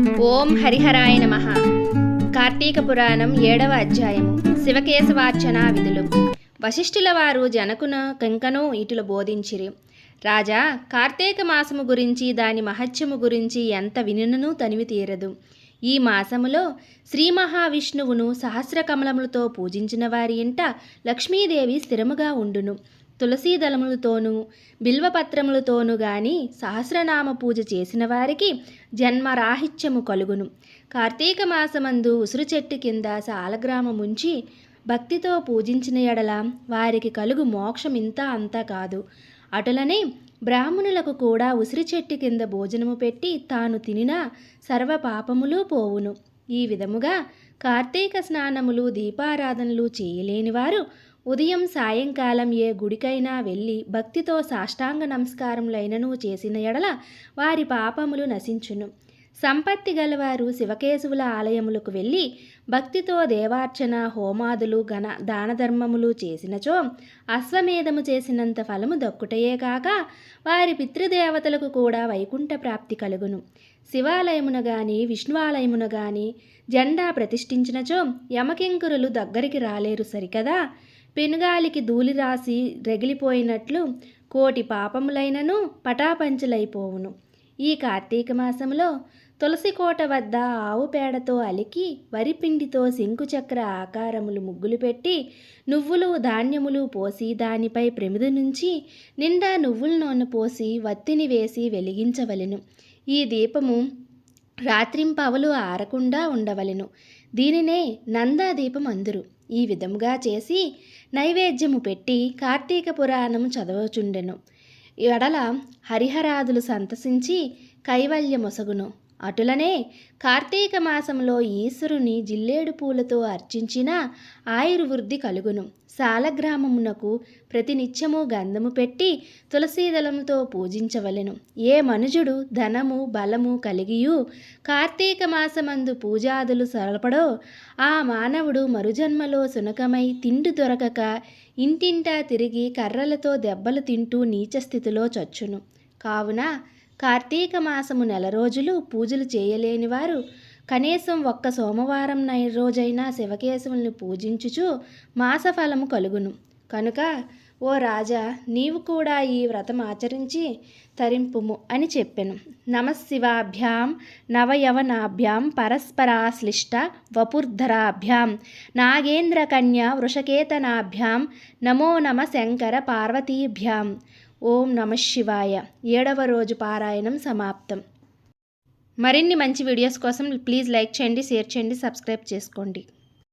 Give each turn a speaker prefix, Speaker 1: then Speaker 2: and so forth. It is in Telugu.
Speaker 1: ఓం హరిహరాయ నమః. కార్తీక పురాణం 7వ అధ్యాయము. శివకేశవార్చన విధులు. వశిష్ఠుల వారు జనకున కంకను ఇటులు బోధించిరి. రాజా, కార్తీక మాసము గురించి దాని మహత్యము గురించి ఎంత వినునను తనివి తీరదు. ఈ మాసములో శ్రీ మహావిష్ణువును సహస్రకమలములతో పూజించిన వారి ఇంట లక్ష్మీదేవి స్థిరముగా ఉండును. తులసీదళములతోనూ బిల్వపత్రములతోనూ గాని సహస్రనామ పూజ చేసిన వారికి జన్మరాహిత్యము కలుగును. కార్తీక మాసమందు ఉసురు చెట్టు కింద సాలగ్రామముంచి భక్తితో పూజించిన ఎడల వారికి కలుగు మోక్షం ఇంత అంతా కాదు. అటులనే బ్రాహ్మణులకు కూడా ఉసిరి చెట్టు కింద భోజనము పెట్టి తాను తినిన సర్వ పాపములు పోవును. ఈ విధముగా కార్తీక స్నానములు దీపారాధనలు చేయలేని వారు ఉదయం సాయంకాలం ఏ గుడికైనా వెళ్ళి భక్తితో సాష్టాంగ నమస్కారములైనను చేసిన ఎడల వారి పాపములు నశించును. సంపత్తి గలవారు శివకేశవుల ఆలయములకు వెళ్ళి భక్తితో దేవార్చన హోమాదులు దానధర్మములు చేసినచో అశ్వమేధము చేసినంత ఫలము దక్కుటయే కాక వారి పితృదేవతలకు కూడా వైకుంఠ ప్రాప్తి కలుగును. శివాలయమున గాని విష్ణువాలయమున గాని జెండా ప్రతిష్ఠించినచో యమకింకరులు దగ్గరికి రాలేరు సరికదా. పెనుగాలికి ధూళి రాసి రగిలిపోయినట్లు కోటి పాపములైనను పటాపంచలైపోవును. ఈ కార్తీక మాసములో తులసి కోట వద్ద ఆవు పేడతో అలికి వరిపిండితో శంకుచక్ర ఆకారములు ముగ్గులు పెట్టి నువ్వులు ధాన్యములు పోసి దానిపై ప్రమిద నుంచి నిండా నువ్వుల నూనె పోసి వత్తిని వేసి వెలిగించవలెను. ఈ దీపము రాత్రింపవలు ఆరకుండా ఉండవలెను. దీనినే నందాదీపం అందురు. ఈ విధముగా చేసి నైవేద్యము పెట్టి కార్తీక పురాణము చదవచుండెను. ఎడల హరిహరాదులు సంతసించి కైవల్యమొసగును. అటులనే కార్తీక మాసంలో ఈశ్వరుని జిల్లేడు పూలతో అర్చించిన ఆయుర్వృద్ధి కలుగును. సాలగ్రామమునకు ప్రతినిత్యము గంధము పెట్టి తులసీదళముతో పూజించవలెను. ఏ మనుజుడు ధనము బలము కలిగియు కార్తీక మాసమందు పూజాదులు సరపడో ఆ మానవుడు మరుజన్మలో సునకమై తిండి దొరకక ఇంటింటా తిరిగి కర్రలతో దెబ్బలు తింటూ నీచస్థితిలో చచ్చును. కావున కార్తీక మాసము 9 రోజులు పూజలు చేయలేని వారు కనీసం ఒక్క సోమవారం రోజైనా శివకేశవుల్ని పూజించుచు మాసఫలము కలుగును. కనుక ఓ రాజా, నీవు కూడా ఈ వ్రతం ఆచరించి తరింపుము అని చెప్పెను. నమశివాభ్యాం నవయవనాభ్యాం పరస్పరాశ్లిష్ట వపుర్ధరాభ్యాం నాగేంద్రకన్యా వృషకేతనాభ్యాం నమో నమ శంకర పార్వతీభ్యాం. ఓం నమః శివాయ. 7వ రోజు పారాయణం సమాప్తం. మరిన్ని మంచి వీడియోస్ కోసం ప్లీజ్ లైక్ చేయండి, షేర్ చేయండి, సబ్స్క్రైబ్ చేసుకోండి.